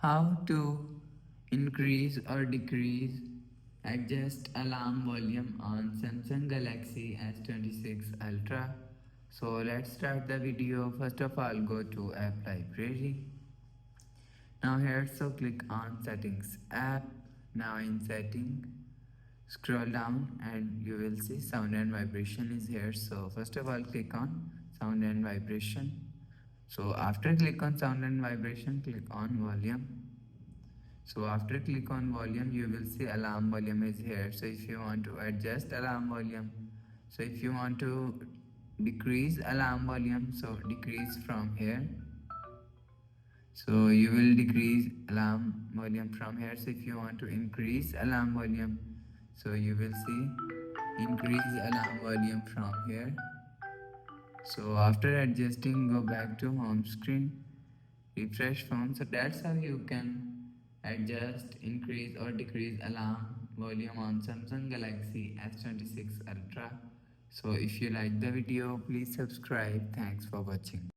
How to increase or decrease adjust alarm volume on Samsung Galaxy S26 Ultra. So let's start the video. First of all, go to app library. Now here, so click on settings app. Now in setting, scroll down and you will see sound and vibration is here. So first of all, click on sound and vibration. So after click on sound and vibration, click on volume. So after click on volume, you will see alarm volume is here. So if you want to adjust alarm volume, so if you want to decrease alarm volume, so decrease from here. So you will decrease alarm volume from here. So if you want to increase alarm volume, so you will see increase alarm volume from here. So after adjusting, go back to home screen, refresh phone. So that's how you can adjust, increase or decrease alarm volume on Samsung Galaxy S26 Ultra. So if you like the video, please subscribe. Thanks for watching.